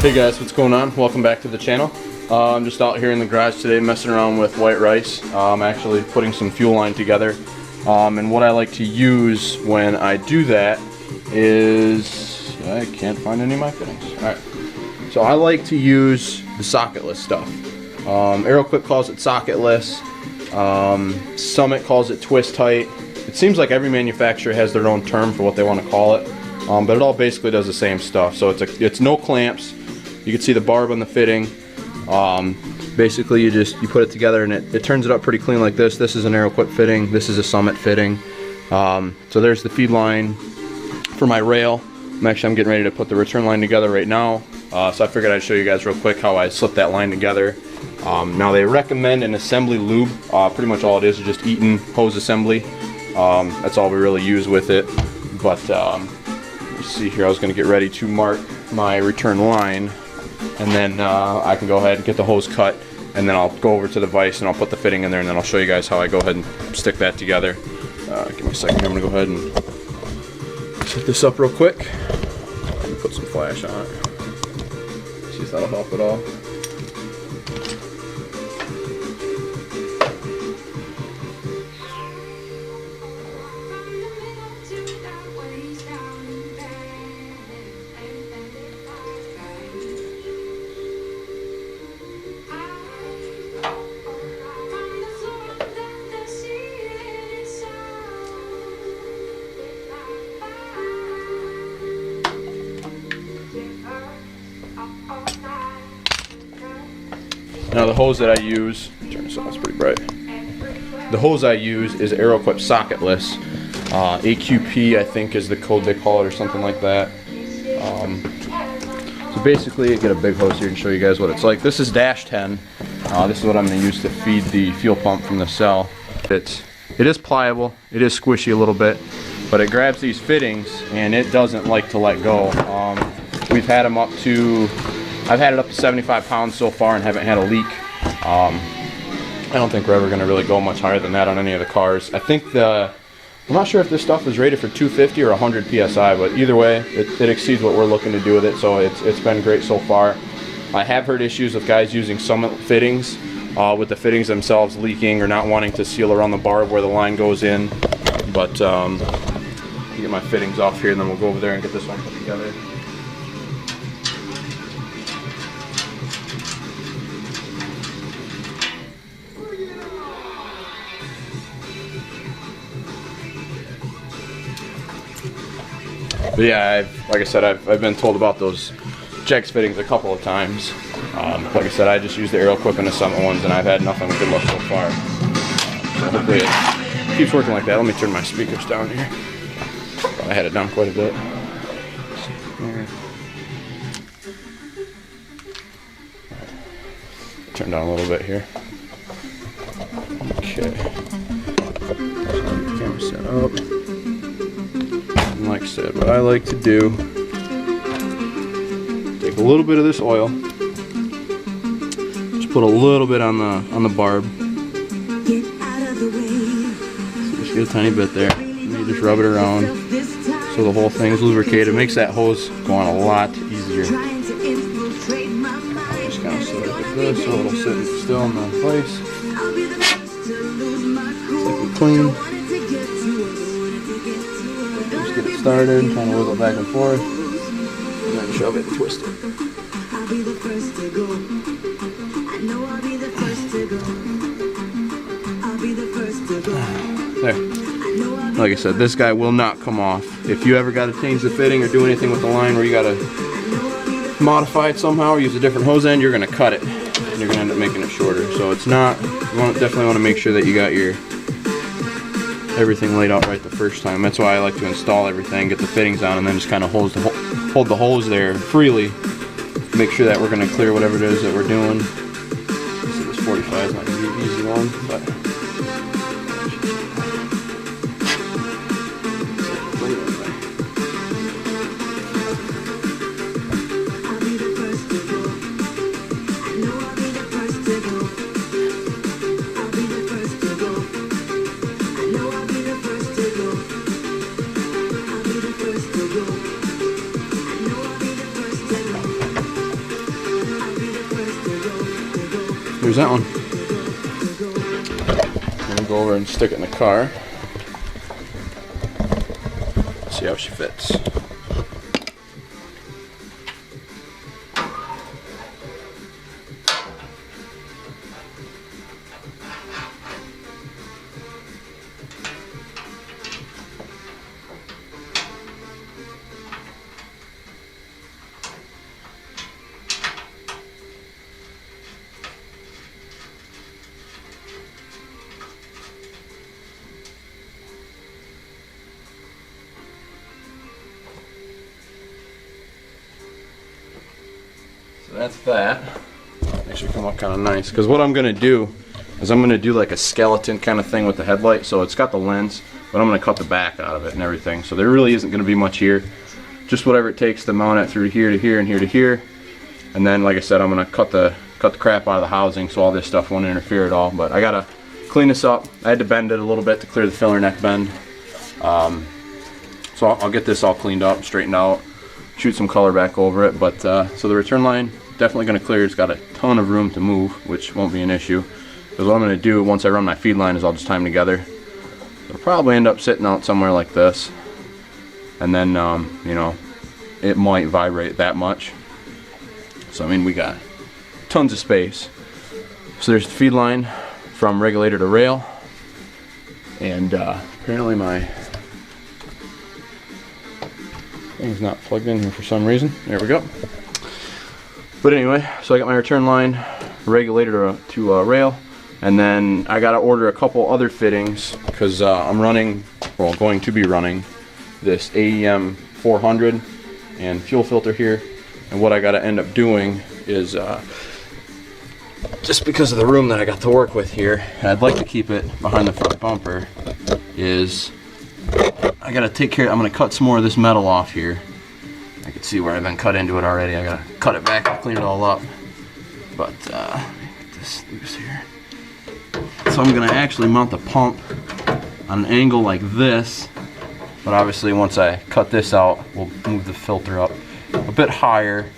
Hey guys, what's going on? Welcome back to the channel. I'm just out here in the garage today messing around with white rice. I'm actually putting some fuel line together. And what I like to use when I do that is, I can't find any of my fittings. Alright, so I like to use the socketless stuff. AeroQuip calls it socketless. Summit calls it twist tight. It seems like every manufacturer has their own term for what they want to call it. But it all basically does the same stuff. So it's no clamps. You can see the barb on the fitting. Basically you put it together and it turns it up pretty clean like this. This is an AeroQuip fitting. This is a Summit fitting. So there's the feed line for my rail. I'm getting ready to put the return line together right now. So I figured I'd show you guys real quick how I slip that line together. Now they recommend an assembly lube. Pretty much all it is just Eaton hose assembly. That's all we really use with it. But let's see here, I was going to get ready to mark my return line, and then I can go ahead and get the hose cut, and then I'll go over to the vise and I'll put the fitting in there, and then I'll show you guys how I go ahead and stick that together. Give me a second here, I'm going to go ahead and set this up real quick. Put some flash on it. See if that'll help at all. Now the hose that I use, turn this off, it's pretty bright. The hose I use is AeroQuip socketless. AQP I think is the code they call it, or something like that. So basically, I get a big hose here and show you guys what it's like. This is dash 10. This is what I'm going to use to feed the fuel pump from the cell. It is pliable, it is squishy a little bit, but it grabs these fittings and it doesn't like to let go. We've had them up to, I've had it up to 75 pounds so far and haven't had a leak. I don't think we're ever going to really go much higher than that on any of the cars. I think I'm not sure if this stuff is rated for 250 or 100 psi, but either way, it exceeds what we're looking to do with it, so it's been great so far. I have heard issues with guys using Summit fittings, with the fittings themselves leaking or not wanting to seal around the barb where the line goes in. But I'll get my fittings off here and then we'll go over there and get this one put together. But yeah, like I said, I've been told about those Jex fittings a couple of times. Like I said, I just use the AeroQuip and the Summit ones, and I've had nothing but good luck so far. So hopefully it keeps working like that. Let me turn my speakers down here. I had it down quite a bit. Turn down a little bit here. Okay. Camera set up. Like I said, what I like to do, take a little bit of this oil, just put a little bit on the barb, so just get a tiny bit there, and you just rub it around so the whole thing is lubricated. It makes that hose go on a lot easier. Just kind of set it like this so it'll sit still in the place. Keep it clean. Get it started, kind of wiggle back and forth, and then shove it and twist it. There. Like I said, this guy will not come off. If you ever got to change the fitting or do anything with the line where you got to modify it somehow or use a different hose end, you're going to cut it, and you're going to end up making it shorter. So it's not, you definitely want to make sure that you got everything laid out right the first time. That's why I like to install everything, get the fittings on, and then just kind of hold the hose there freely. Make sure that we're going to clear whatever it is that we're doing. So this 45 is not going to be an easy one, but that one. I'm gonna go over and stick it in the car. See how she fits. So that's that. Actually come up kind of nice, because what I'm going to do is I'm going to do like a skeleton kind of thing with the headlight. So it's got the lens, but I'm going to cut the back out of it and everything. So there really isn't going to be much here. Just whatever it takes to mount it through here to here and here to here. And then, like I said, I'm going to cut the crap out of the housing so all this stuff won't interfere at all. But I got to clean this up. I had to bend it a little bit to clear the filler neck bend. So I'll get this all cleaned up, straightened out, shoot some color back over it. But so the return line, definitely going to clear. It's got a ton of room to move, which won't be an issue. Because what I'm going to do once I run my feed line is I'll just tie them together. It'll probably end up sitting out somewhere like this. And then, you know, it might vibrate that much. So, I mean, we got tons of space. So there's the feed line from regulator to rail. And apparently my thing's not plugged in here for some reason. There we go. But anyway, so I got my return line, regulator to rail, and then I got to order a couple other fittings because I'm running, well, going to be running this AEM 400 and fuel filter here. And what I got to end up doing is, just because of the room that I got to work with here, and I'd like to keep it behind the front bumper, is I got to take care, I'm going to cut some more of this metal off here. I can see where I've been cut into it already. I gotta cut it back and clean it all up. But get this loose here. So I'm gonna actually mount the pump on an angle like this. But obviously once I cut this out, we'll move the filter up a bit higher.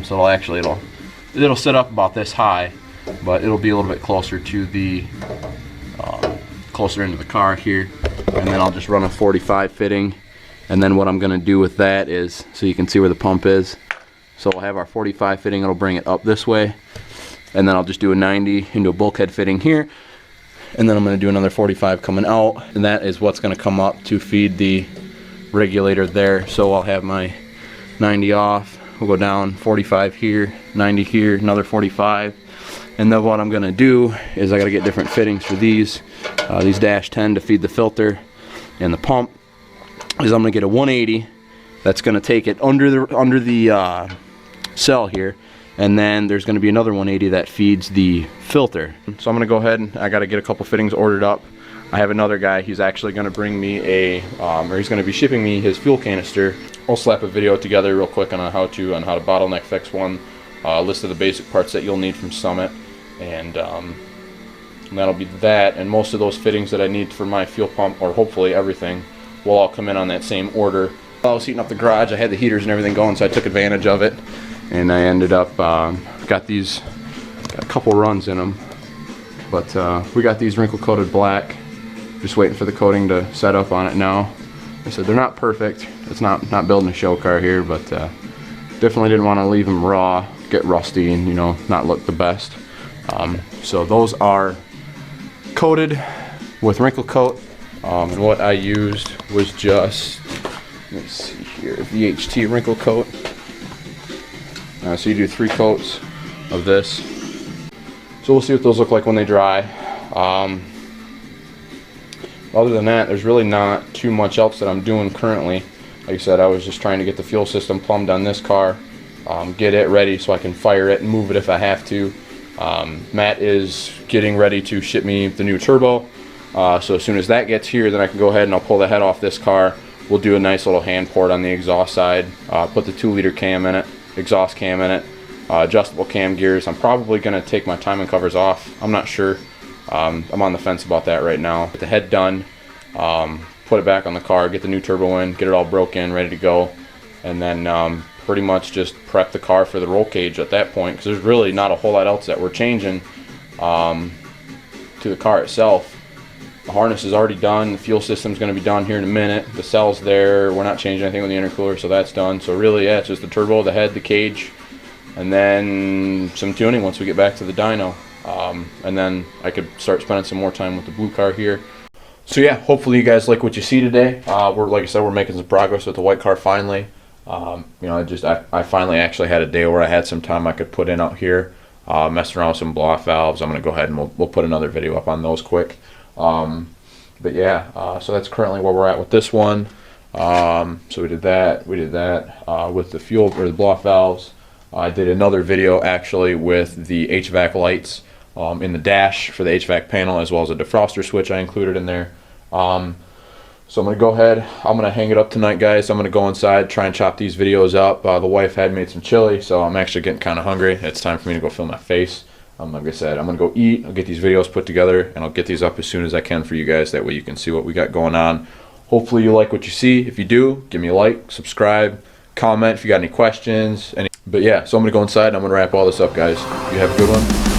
So it'll sit up about this high, but it'll be a little bit closer to the closer into the car here. And then I'll just run a 45 fitting. And then what I'm going to do with that is, so you can see where the pump is. So we'll have our 45 fitting, it'll bring it up this way. And then I'll just do a 90 into a bulkhead fitting here. And then I'm going to do another 45 coming out. And that is what's going to come up to feed the regulator there. So I'll have my 90 off. We'll go down 45 here, 90 here, another 45. And then what I'm going to do is I got to get different fittings for these dash 10 to feed the filter and the pump. Is I'm gonna get a 180 that's gonna take it under the cell here, and then there's gonna be another 180 that feeds the filter. So I'm gonna go ahead and I gotta get a couple fittings ordered up. I have another guy, he's actually gonna bring me or he's gonna be shipping me his fuel canister. I'll slap a video together real quick on how to bottleneck fix one, list of the basic parts that you'll need from Summit, and that'll be that. And most of those fittings that I need for my fuel pump, or hopefully everything, will all come in on that same order. While I was heating up the garage, I had the heaters and everything going, so I took advantage of it, and I ended up got a couple runs in them. But we got these wrinkle coated black, just waiting for the coating to set up on it now. I said they're not perfect. It's not building a show car here, but definitely didn't want to leave them raw, get rusty, and not look the best. So those are coated with wrinkle coat. And what I used was just, let's see here, VHT wrinkle coat. So you do 3 coats of this. So we'll see what those look like when they dry. Other than that, there's really not too much else that I'm doing currently. Like I said, I was just trying to get the fuel system plumbed on this car, get it ready so I can fire it and move it if I have to. Matt is getting ready to ship me the new turbo. So as soon as that gets here, then I can go ahead and I'll pull the head off this car. We'll do a nice little hand port on the exhaust side, put the 2-liter cam in it, exhaust cam in it, adjustable cam gears. I'm probably going to take my timing covers off. I'm not sure. I'm on the fence about that right now. Get the head done, put it back on the car, get the new turbo in, get it all broke in, ready to go, and then pretty much just prep the car for the roll cage at that point, because there's really not a whole lot else that we're changing to the car itself, the harness is already done. The fuel system's going to be done here in a minute. The cell's there. We're not changing anything with the intercooler, so that's done. So really, yeah, it's just the turbo, the head, the cage, and then some tuning once we get back to the dyno. And then I could start spending some more time with the blue car here. So yeah, hopefully you guys like what you see today. Like I said, we're making some progress with the white car finally. You know, I finally actually had a day where I had some time I could put in out here, messing around with some blow-off valves. I'm going to go ahead and we'll put another video up on those quick. But yeah, so that's currently where we're at with this one. So we did that with the fuel or the blow-off valves. I did another video actually with the HVAC lights in the dash for the HVAC panel, as well as a defroster switch I included in there. So I'm going to go ahead, I'm going to hang it up tonight, guys. I'm going to go inside, try and chop these videos up. The wife had made some chili, so I'm actually getting kind of hungry. It's time for me to go fill my face. Like I said, I'm going to go eat. I'll get these videos put together, and I'll get these up as soon as I can for you guys. That way you can see what we got going on. Hopefully you like what you see. If you do, give me a like, subscribe, comment if you got any questions. But yeah, so I'm going to go inside and I'm going to wrap all this up, guys. You have a good one.